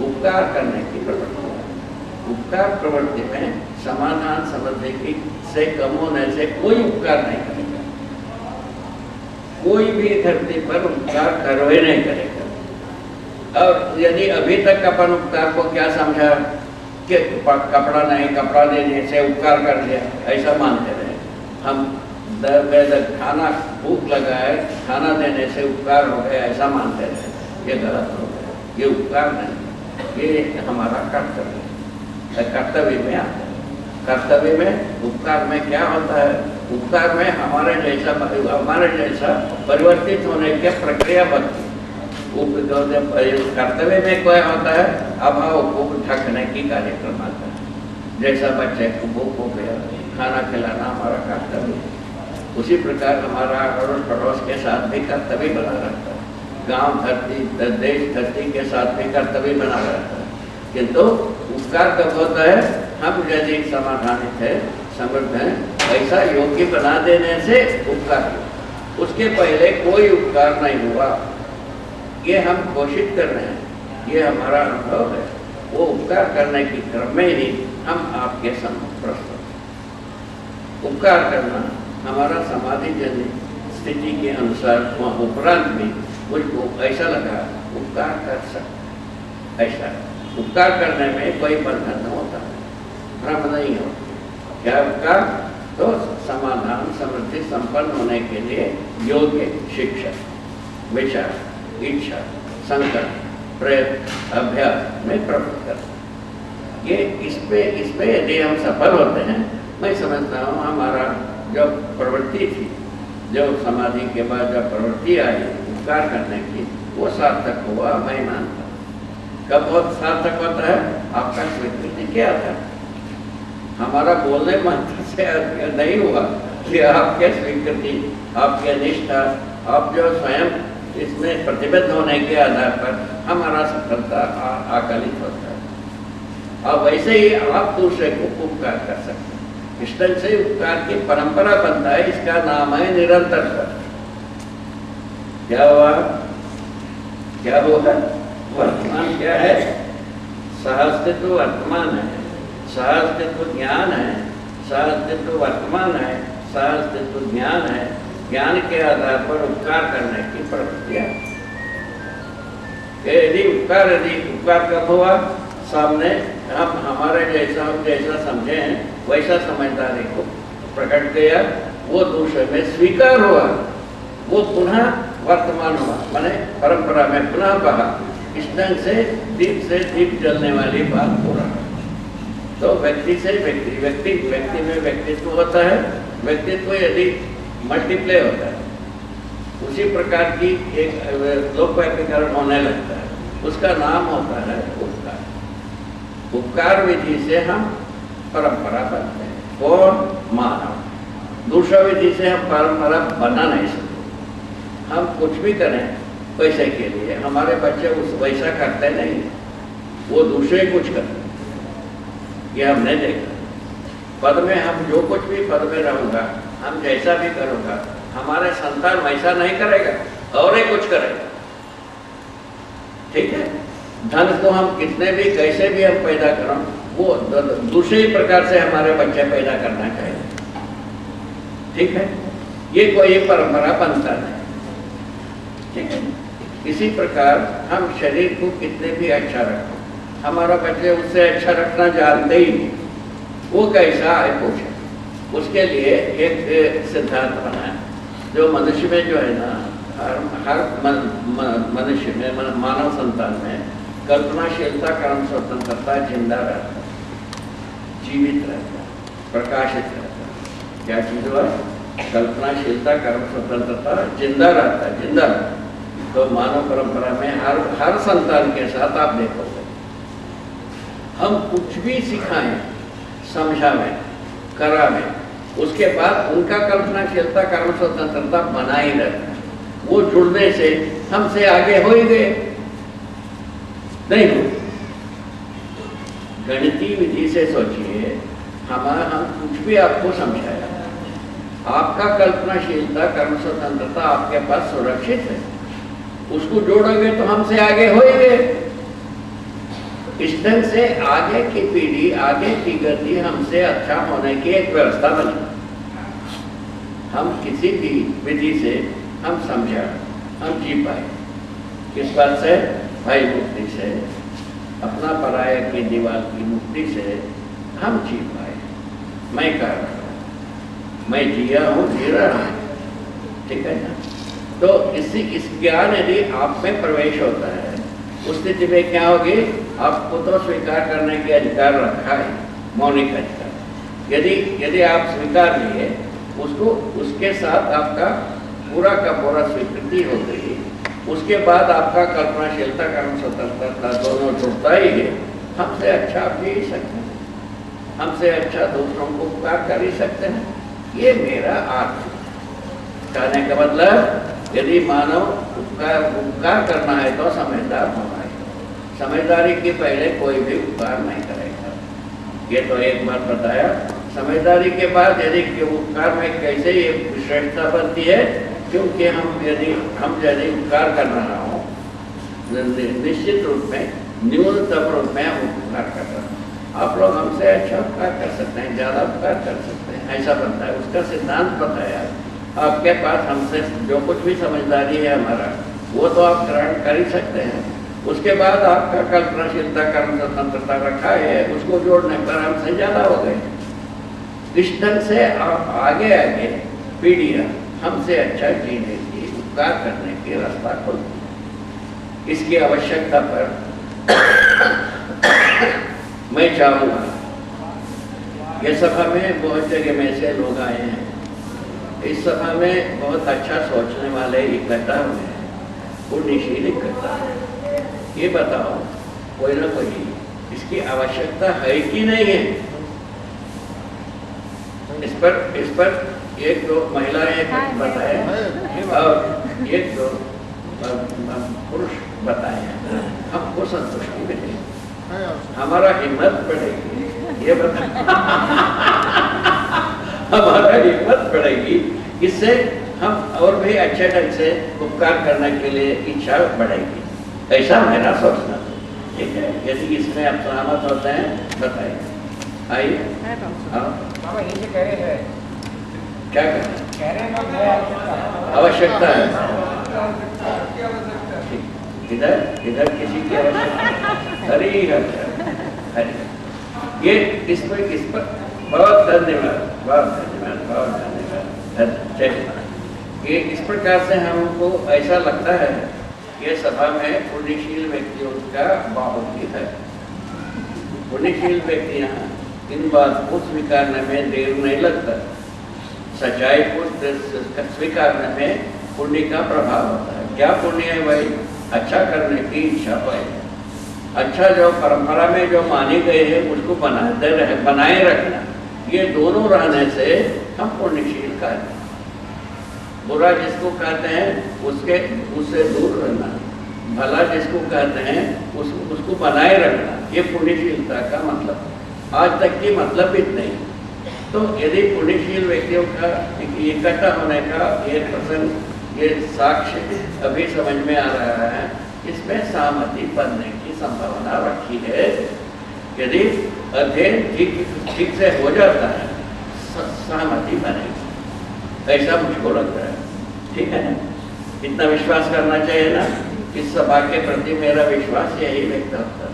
उपकार करने की प्रवृत्ति। उपकार प्रवृत्ति में समाधान समृद्धि की से कम होने से कोई उपकार नहीं करेगा, कोई भी धरती पर उपकार करवे नहीं करेगा। और यदि अभी तक अपन उपकार को क्या समझा कि कपड़ा नहीं, कपड़ा देने से उपकार कर दिया, ऐसा मानते रहे हम। खाना भूख लगा है, खाना देने से उपकार हो गया, ऐसा मानते रहे, ये गलत हो गया। ये उपकार नहीं, ये हमारा कर्तव्य है। कर्तव्य में आता है। कर्तव्य में उपकार में क्या होता है? उपकार में हमारे जैसा परिवर्तित होने की प्रक्रिया बनती है। कर्तव्य में क्या होता है, अभाव को ढकने की कार्यक्रम आता है। जैसा बच्चे को भूख हो गया, खाना खिलाना हमारा कर्तव्य है। उसी प्रकार हमारा अड़ोस पड़ोस के साथ भी कर्तव्य बना रहता है, गांव धरती देश धरती के साथ भी कर्तव्य बना रहता है। किंतु उपकार कब होता है, हम यदि समाधानित है, समृद्ध है, ऐसा योग्य बना देने से उपकार हुआ। उसके पहले कोई उपकार नहीं हुआ, ये हम घोषित कर रहे हैं, ये हमारा अनुभव है। वो उपकार करने की क्रम में ही हम आपके सम्मुख प्रस्तुत। उपकार करना हमारा समाधि जनित स्थिति के अनुसार उपरांत भी मुझको ऐसा लगा उपकार कर सकते। ऐसा उपकार करने में कोई बंधन न होता, भ्रम नहीं होता। क्या उपकार, तो समाधान समृद्धि संपन्न होने के लिए योग्य शिक्षा, विचार, इच्छा, संकल्प, प्रयत्न, अभ्यास में प्रवृत्त करना। ये इसमें यदि हम सफल होते हैं, मैं समझता हूँ हमारा जो प्रवृत्ति थी, जो समाधि के बाद जब प्रवृत्ति आई उपकार करने की, वो सार्थक हुआ, मैं मानता हूँ। कब बहुत सार्थक होता है, आपका स्वीकृति क्या था, हमारा बोलने मात्र से नहीं हुआ कि आपके स्वीकृति, आपके निष्ठा, आप जो स्वयं इसमें प्रतिबद्ध होने के आधार पर हमारा सफलता आकलित होता है। और वैसे ही आप दूसरे को उपकार कर सकते हैं। इस तरह से उपकार की परंपरा बनता है, इसका नाम है निरंतरता। क्या हुआ, क्या होगा, वर्तमान क्या है, सहअस्तित्व वर्तमान है, सहअस्तित्व ज्ञान है, सहअस्तित्व वर्तमान है, सहअस्तित्व ज्ञान है। ज्ञान के आधार पर उपकार करने की प्रवृत्तियां। यदि उपकार कब हुआ, सामने हम हमारे जैसा समझे हैं वैसा समझदारी को प्रकट किया, वो दूसरे में स्वीकार हुआ, वो पुनः वर्तमान हुआ, माने परंपरा में पुनः बहा। इस ढंग से दीप जलने वाली बात हो रहा है। तो व्यक्ति से व्यक्ति में व्यक्तित्व होता है। व्यक्तित्व यदि मल्टीप्ले होता है, उसी प्रकार की एक लोकव्यापीकरण होने लगता है, उसका नाम होता है उपकार। उपकार विधि से हम परंपरा बनते हैं, कौन, मानव। दूसरा विधि से हम परंपरा बना नहीं सकते। हम कुछ भी करें पैसे के लिए, हमारे बच्चे उस वैसा करते नहीं, वो दूसरे कुछ करते, ये हमने देखा। पद में हम जो कुछ भी पद में रहूंगा, हम जैसा भी करूंगा, हमारे संतान वैसा नहीं करेगा और ही कुछ करेगा। ठीक है, धन को हम कितने भी कैसे भी हम पैदा करें, वो दूसरे ही प्रकार से हमारे बच्चे पैदा करना चाहिए। ठीक है, ये कोई परंपरा बनता नहीं। ठीक है, इसी प्रकार हम शरीर को कितने भी अच्छा रखें, हमारा बच्चे उससे अच्छा रखना जानते ही नहीं, वो कैसा है पूछे। उसके लिए एक सिद्धांत बना है, जो मनुष्य में जो है ना, हर मनुष्य में, मानव संतान में कल्पनाशीलता, कर्म स्वतंत्रता जिंदा रहता है, जीवित रहता है, प्रकाशित रहता है। क्या चीज हुआ, कल्पनाशीलता, कर्म स्वतंत्रता जिंदा रहता है, जिंदा रहता है। तो मानव परंपरा में हर संतान के साथ आप देखोगे, हम कुछ भी सिखाएं, समझावें, करावें, उसके बाद उनका कल्पनाशीलता, कर्म स्वतंत्रता बना ही रहता है। वो जुड़ने से हमसे आगे हो ही गए, नहीं हो। गणितीय विधि से सोचिए, हम कुछ भी आपको समझाया, आपका कल्पनाशीलता, कर्म स्वतंत्रता आपके पास सुरक्षित है, उसको जोड़ोगे तो हमसे आगे हो ही गए। इस ढंग से आगे की पीढ़ी, आगे की गति हमसे अच्छा होने की एक व्यवस्था बनी। हम किसी भी विधि से हम समझा, हम जी पाए। किस बात से, भाई मुक्ति से, अपना पराया की दीवार की मुक्ति से हम जी पाए। मैं कर रहा हूँ, मैं जिया हूँ, जी रहा हूँ। ठीक है ना। तो इस ज्ञान यदि आप में प्रवेश होता है, उस स्थिति में क्या होगी, आपको तो स्वीकार करने के अधिकार रखा है, मौलिक अधिकार। यदि आप स्वीकार लिए उसको उसके साथ आपका पूरा का पूरा स्वीकृति हो गई, उसके बाद आपका कल्पनाशीलता कर्म स्वतंत्रता दोनों जुड़ता ही है। हमसे अच्छा आप जी ही सकते हैं, हमसे अच्छा दूसरों को उपकार कर ही सकते हैं। ये मेरा अर्थ कहने का मतलब, यदि मानव उपकार करना है तो समझदार होना है। समझदारी के पहले कोई भी उपकार नहीं करेगा। ये तो एक बात बताया। समझदारी के बाद यदि उपकार में कैसे ये विशेषता बनती है, क्योंकि यदि उपकार कर रहा हूँ निश्चित रूप में न्यूनतम रूप में हम उपकार कर रहे हैं। आप लोग हमसे अच्छा उपकार कर सकते हैं, ज़्यादा उपकार कर सकते हैं, ऐसा बनता है। उसका सिद्धांत बताया। आपके पास हमसे जो कुछ भी समझदारी है हमारा, वो तो आप ग्रहण कर ही सकते हैं। उसके बाद आपका कल्पनाशीलता कर्म स्वतंत्रता रखा है, उसको जोड़ने पर हमसे ज़्यादा हो गए। इस ढंग से आप आगे आगे पीढ़ियाँ हमसे अच्छा जीने की, उपकार करने की रास्ता खोलती। इसकी आवश्यकता पर मैं चाहूँगा, ये सभा में बहुत जगह में से लोग आए हैं, इस सभा में बहुत अच्छा सोचने वाले इकट्ठा हुए हैं, पुण्यशील इकट्ठा हुए। ये बताओ, कोई ना कोई इसकी आवश्यकता है कि नहीं है? इस पर एक दो महिलाएं बताए और एक दो पुरुष बताए हैं। हमको संतुष्टि मिलेगी, हमारा हिम्मत बढ़ेगी। ये बता हमारा हिम्मत बढ़ेगी, इससे हम और भी अच्छे ढंग से उपकार करने के लिए इच्छा बढ़ेगी। ऐसा मेरा सोचना, ठीक है? यदि इसमें आप सहमत होते हैं बताइए। आइए। बाबा ये कह रहे हैं, क्या कह रहे हैं? आवश्यकता है। इधर किसी की आवश्यकता? हरी ये इस पर बहुत धन्यवाद, बहुत धन्यवाद, बहुत धन्यवाद। ये इस प्रकार से हमको ऐसा लगता है, ये सभा में पुण्यशील व्यक्तियों का बहुत ही है। पुण्यशील व्यक्तियाँ इन बात को स्वीकारने में देर नहीं लगता। सच्चाई को स्वीकारने में पुण्य का प्रभाव होता है। क्या पुण्य है भाई? अच्छा करने की इच्छा पाए, अच्छा जो परंपरा में जो माने गए हैं उसको बनाए रखना, ये दोनों रहने से हम पुण्यशील कहते हैं। बुरा जिसको कहते हैं उससे दूर रहना, भला जिसको कहते हैं उसको बनाए रखना, ये पुण्यशीलता का मतलब। आज तक की मतलब इतना ही। तो यदि पुण्यशील व्यक्तियों का इकट्ठा होने का ये प्रसंग, ये साक्ष्य अभी समझ में आ रहा है, इसमें सहमति बनने की संभावना रखी है। यदि अध्ययन ठीक से हो जाता है, सहमति बनेगी, ऐसा मुझको लगता है। ठीक है ना? इतना विश्वास करना चाहिए ना। इस सभा के प्रति मेरा विश्वास यही व्यक्त होता है।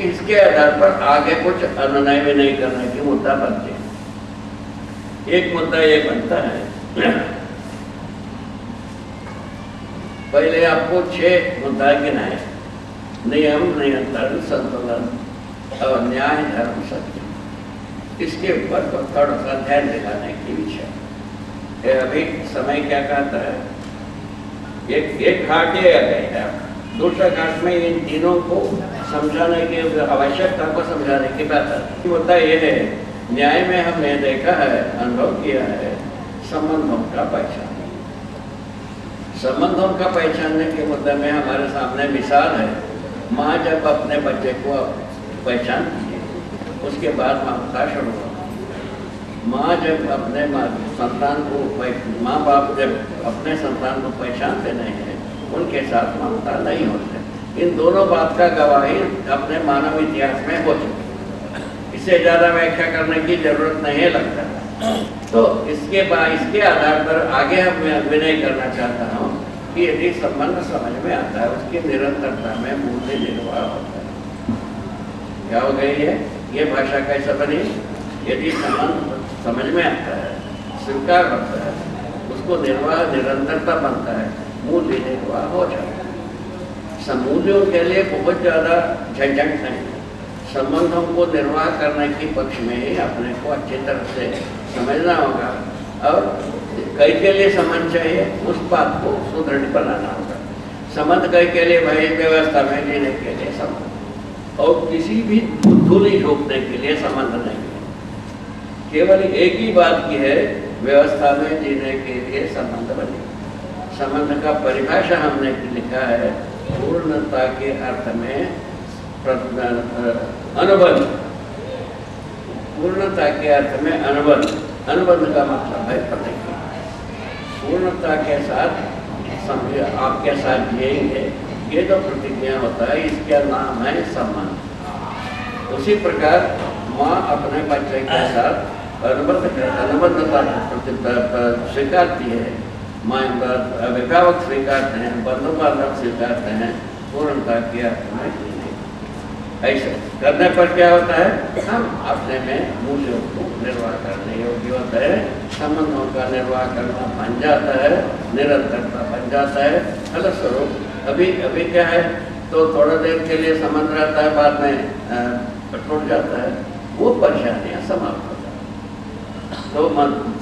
इसके आधार पर आगे कुछ अनुनय भी नहीं करने की मुद्दा बनते हैं। एक मुद्दा ये बनता है, पहले आपको 6 मुद्दा गिनाए: नियम, नियंत्रण, संतुलन और न्याय, धर्म, सत्य। इसके ऊपर तो थोड़ा सा ध्यान दिलाने की इच्छा है। अभी समय क्या कहता है, एक घाट ये आ गया, दूसरा घाट में इन तीनों को समझाने की आवश्यकता को समझाने की बात है। मुद्दा ये है, न्याय में हमने देखा है, अनुभव किया है, संबंधों का पहचान। संबंधों का पहचानने के मुद्दे में हमारे सामने मिसाल है। माँ जब अपने बच्चे को पहचानती है, उसके बाद ममता शुरू होती है। माँ जब अपने संतान को, माँ बाप जब अपने संतान को पहचानते नहीं है, उनके साथ ममता नहीं होते। इन दोनों बात का गवाही अपने मानव इतिहास में हो चुकी है। इससे ज़्यादा व्याख्या करने की जरूरत नहीं लगता। तो इसके आधार पर आगे हम विनय करना चाहता हूँ कि यदि संबंध समझ में आता है, उसकी निरंतरता में मूल्य निर्वाह होता है। क्या हो गई है ये भाषा कैसा बनी? यदि संबंध समझ में आता है, स्वीकार होता है, उसको निर्वाह निरंतरता बनता है, मूल्य निर्वाह हो जाता है। समूल्यों के लिए बहुत ज़्यादा झंझट नहीं। संबंधों को निर्वाह करने के पक्ष में ही अपने को अच्छी तरह से समझना होगा और कई के लिए संबंध चाहिए, उस बात को सुदृढ़ बनाना होगा। संबंध कई के लिए भाई व्यवस्था में जीने के लिए संबंध, और किसी भी धूली झोंकने के लिए संबंध नहीं है। केवल एक ही बात की है, व्यवस्था में जीने के लिए संबंध बने। संबंध का परिभाषा हमने लिखा है पूर्णता के अर्थ में अनुबंध। पूर्णता के अर्थ में अनुबंध, अनुबंध का मतलब है प्रतिज्ञा। पूर्णता के साथ समझे आपके साथ जिएंगे, ये जो प्रतिज्ञा होता है इसका नाम है संबंध। उसी प्रकार माँ अपने बच्चे के साथ अनुबंधता स्वीकारती है, माँ अभिभावक स्वीकारते हैं, बंधु बांधव स्वीकारते हैं, पूर्णता के अर्थ में। ऐसे करने पर क्या होता है, हम अपने में मूल्यों को निर्वाह करने योग्य होता है, संबंधों का निर्वाह करना बन जाता है, निरंतरता बन जाता है। फलस्वरूप अभी क्या है, तो थोड़ा देर के लिए संबंध रहता है, बाद में टूट जाता है, वो परेशानियाँ समाप्त हो जाती हैं। तो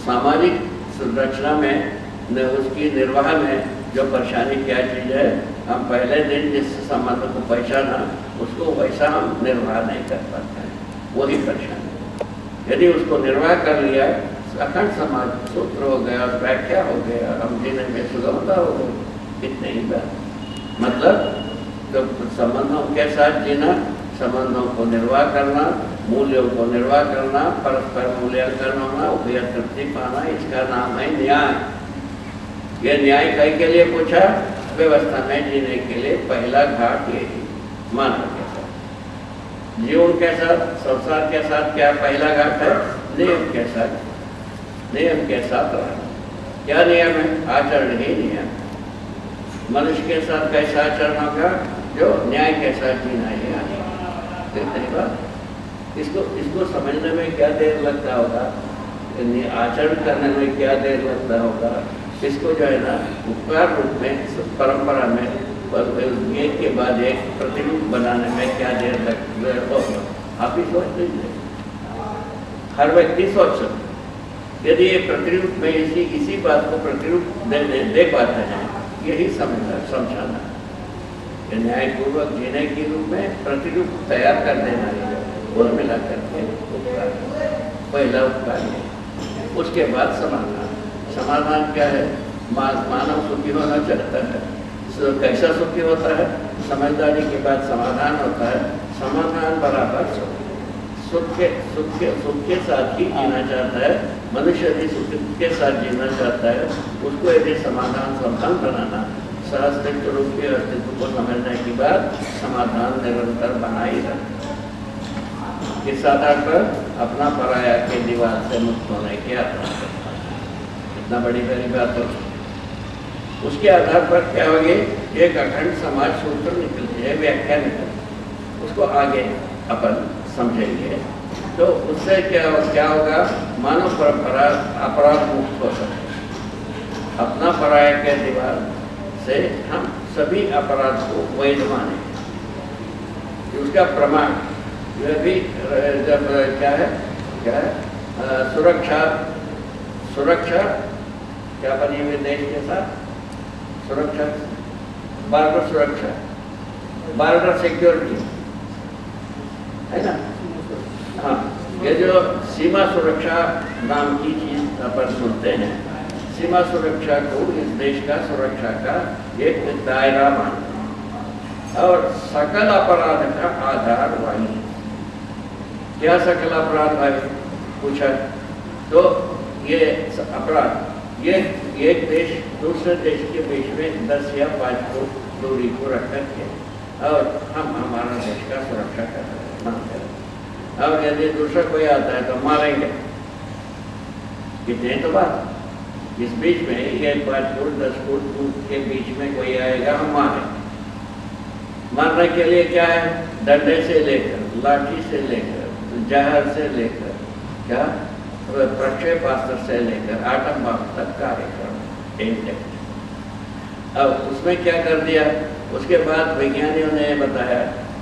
सामाजिक संरचना में उसकी निर्वाह में जो परेशानी क्या चीज़ है, हम पहले दिन जिस संबंध को पहचाना उसको वैसा हम निर्वाह नहीं कर पाते हैं, वही परेशानी। यदि उसको निर्वाह कर लिया, अखंड समाज सूत्र हो गया, व्याख्या हो गया, हम जीने में सुगमता हो गई, इतने ही बात। मतलब तो संबंधों के साथ जीना, संबंधों को निर्वाह करना, मूल्यों को निर्वाह करना, परस्पर मूल्यांकन होना, उभय तृप्ति पाना, इसका नाम है न्याय। यह न्याय कई के लिए पूछा, व्यवस्था में जीने के लिए पहला घाट यही मानव के साथ जीवन के साथ, संसार के साथ क्या पहला घाट है, नियम के साथ, नियम के साथ रहना। क्या नियम है, आचरण ही नियम। मनुष्य के साथ कैसा आचरण होगा, जो न्याय के साथ जीना ही आने। इसको समझने में क्या देर लगता होगा, आचरण करने में क्या देर लगता होगा, इसको जो है ना उपकार रूप में परंपरा में एक के बाद एक प्रतिरूप बनाने में क्या देर लगता, आप ही सोच लीजिए, हर व्यक्ति सोच सकते। यदि ये प्रतिरूप में इसी बात को प्रतिरूप दे पाते हैं, यही समझाना, न्यायपूर्वक जीने के रूप में प्रतिरूप तैयार कर देना है, कुल मिला करके उपकार, पहला उपकार है। उसके बाद समाधान। समाधान क्या है, मानव सुखी होना चाहता है, कैसा सुखी होता है, समझदारी के बाद समाधान होता है। समाधान बराबर सुख के साथ ही जीना चाहता है। मनुष्य यदि सुख के साथ जीना चाहता है, उसको यदि समाधान संपन्न बनाना, सहअस्तित्व रूप के अस्तित्व को समझने के बाद समाधान निरंतर बनाई रखना। इस आधार पर अपना पराया के दीवार से मुक्त होने की यात्रा करता है। इतना बड़ी बात हो, उसके आधार पर क्या होगी, एक अखंड समाज सूत्र निकलती है, व्याख्या निकलती है, उसको आगे अपन समझेंगे। तो उससे क्या होगा, मानव परंपरा अपराध मुक्त हो सकती है। अपना पराया के दीवार से हम सभी अपराध को वैध मानेंगे। उसका प्रमाण यह भी जब क्या है सुरक्षा क्या बनी हुई देश के साथ, सुरक्षा, बॉर्डर सुरक्षा, बॉर्डर सिक्योरिटी है ना। हाँ, ये जो सीमा सुरक्षा नाम की चीज अपन सुनते हैं, सीमा सुरक्षा को इस देश का सुरक्षा का एक दायरा मानते हैं। और सकल अपराध का आधार वही है। क्या सकल अपराध भाई पूछा, तो ये अपराध, ये एक देश दूसरे देश के बीच में 10 या 5 फुट दूरी को रख करके और हम हमारा देश का सुरक्षा कर रहे हैं। अब यदि दूसरा कोई आता है तो मारेंगे, कितने तो बात। इस बीच में ये 5 फुट 10 फुट के बीच में कोई आएगा, हम मारेंगे। मारने के लिए क्या है, डंडे से लेकर, लाठी से लेकर, जहर से लेकर, क्या प्रक्षेपास्त्र से लेकर आटम बम तक कार्यक्रम इंटेक्ट। अब उसमें क्या कर दिया, उसके बाद वैज्ञानिकों ने बताया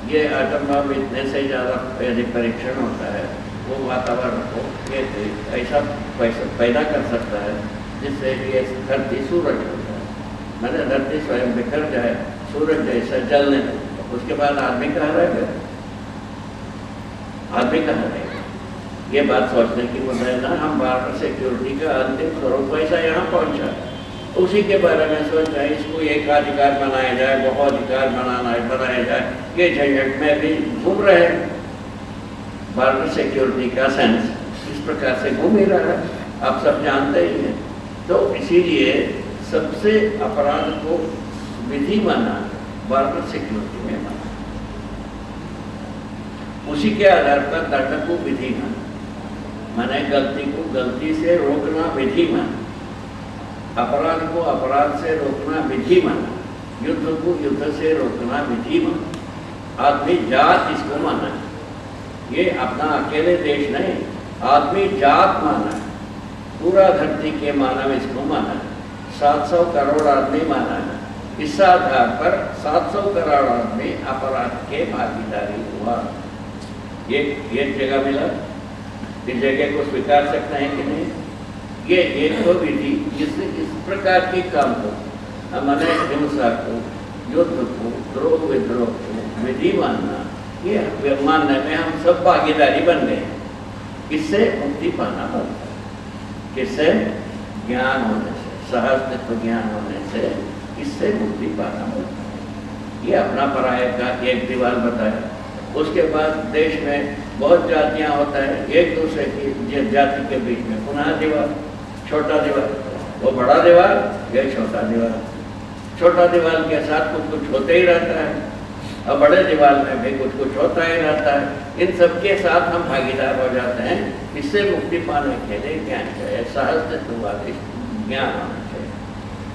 ये आटम बम इतने से ज़्यादा यदि परीक्षण होता है वो वातावरण को ये ऐसा पैदा कर सकता है जिससे ये धरती सूरज हो जाए, मैंने धरती स्वयं बिखर जाए, सूरज जैसा जलने लगे, उसके बाद आदमी कहाँ रहेगा? आदमी कहाँ रहेगा? ये बात सोचने की मुद्दा है ना। हम बार्डर सिक्योरिटी का अंतिम स्वरूप ऐसा यहाँ पहुँचा, उसी के बारे में सोच रहे हैं। इसको एकाधिकार बनाया जाए, बहुअधिकार बनाया जाए, ये झंझट में भी घूम रहे हैं। बार्डर सिक्योरिटी का सेंस इस प्रकार से घूम ही रहा है, आप सब जानते ही हैं। तो इसीलिए सबसे अपराध को विधि माना, बार्डर सिक्योरिटी में माना, उसी के आधार पर दंड को विधि माना, माने गलती को गलती से रोकना विधि माना, अपराध को अपराध से रोकना विधि माना, युद्ध को युद्ध से रोकना विधि माना, आदमी जात इसको माना। ये अपना अकेले देश नहीं, आदमी जात माना है, पूरा धरती के मानव इसको माना है, 700 करोड़ आदमी माना है। इस आधार पर 700 करोड़ आदमी अपराध के भागीदारी हुआ। ये जगह मिला, इस जगह को स्वीकार सकते हैं कि नहीं? ये एक तो विधि जिससे इस प्रकार के काम को, हमारे हिंसा को, युद्ध को, द्रोह विद्रोह को विधि मानना, ये मानने में हम सब भागीदारी बन गए। इससे मुक्ति पाना होता है, किससे? ज्ञान होने से, सहस्तित्व ज्ञान होने से इससे मुक्ति पाना होता है। ये अपना पराये का एक दीवार बताया। उसके बाद देश में बहुत जातियां होता है, एक दूसरे की जाति के बीच में पुनः दीवार, छोटा दीवार, वो बड़ा दीवार, ये छोटा दीवार। छोटा दीवार के साथ कुछ कुछ होते ही रहता है, और बड़े दीवार में भी कुछ कुछ होता ही रहता है। इन सबके साथ हम भागीदार हो जाते हैं। इससे मुक्ति पाने के लिए ज्ञान चाहिए, सहस्तित्ववादी ज्ञान होना चाहिए।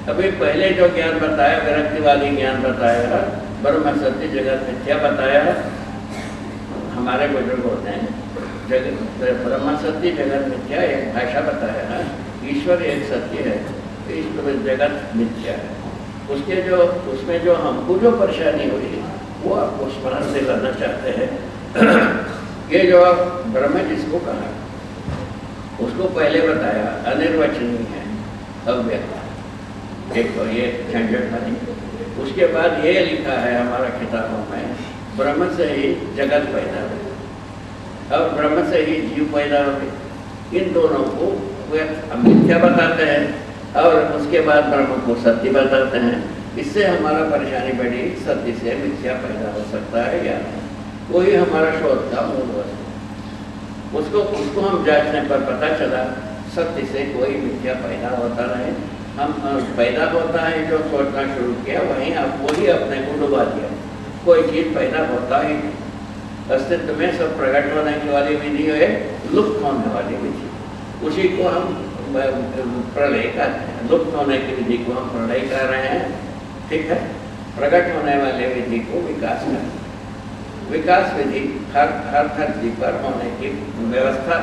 अभी पहले जो ज्ञान बताया, विरक्तिवादी ज्ञान बताया, ब्रह्म सत्य जगत मिथ्या बताया, हमारे बुजुर्गों ने ब्रह्म सत्य जगत मिथ्या एक भाषा बताया है, ईश्वर एक सत्य है, ईश्वर जगत मिथ्या है। उसमें जो हमको जो परेशानी हुई वो आपको स्मरण दिलाना चाहते हैं। ये जो ब्रह्म जिसको कहा, उसको पहले बताया अनिर्वचनीय है, अव्यक्त, एक तो ये झंझट बनी। उसके बाद ये लिखा है हमारा किताबों में, ब्रह्म से ही जगत पैदा हुआ, अब ब्रह्म से ही जीव पैदा हुए। इन दोनों को मिथ्या बताते हैं और उसके बाद ब्रह्म को सत्य बताते हैं। इससे हमारा परेशानी बढ़ी, सत्य से मिथ्या पैदा हो सकता है या नहीं, वही हमारा शोध का मूल वस्तु। उसको हम जांचने पर पता चला सत्य से कोई मिथ्या पैदा होता नहीं। हम पैदा होता है जो सोचना शुरू किया, वही अपने को डुबा दिया। कोई चीज पैदा होता ही नहीं। अस्तित्व में सब प्रकट होने की वाली विधि है, लुप्त होने वाली विधि, उसी को हम प्रलय कहते हैं। लुप्त होने की विधि को हम प्रलय कर रहे हैं, ठीक है। प्रकट होने वाले विधि को विकास करते हैं। विकास विधि हर धरती पर होने की व्यवस्था,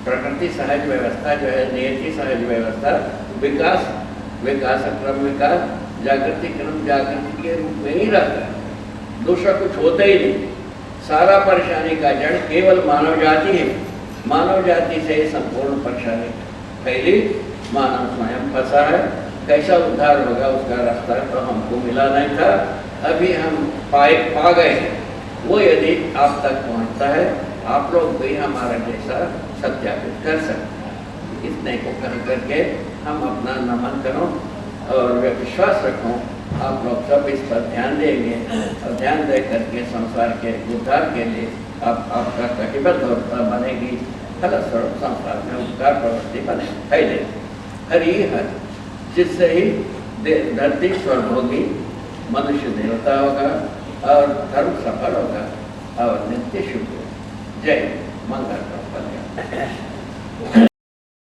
प्रकृति सहज व्यवस्था जो है, नियति सहज व्यवस्था, विकास क्रम विकास, जागृति क्रम जागृति के रूप में ही रहता है। दूसरा कुछ होता ही नहीं। सारा परेशानी का जड़ केवल मानव जाति है। मानव जाति से संपूर्ण परेशानी फैली, मानव स्वयं फंसा है। कैसा उद्धार होगा उसका रास्ता तो हमको मिला नहीं था, अभी हम पा गए हैं। वो यदि आप तक पहुंचता है, आप लोग भी हमारा जैसा सत्यापित कर सकते हैं। इतने को कह करके हम अपना नमन करो और विश्वास रखो, आप लोग सब इस पर ध्यान देंगे और ध्यान दे करके संसार के उद्धार के लिए आपका कटिबद्धता बनेगी। फलस्वरूप संसार में उपकार प्रवृत्ति बने फैले। हरि हर, जिससे ही धरती स्वर्ग होगी, मनुष्य देवता होगा और धर्म सफल होगा और नित्य शुभ। जय मंगल।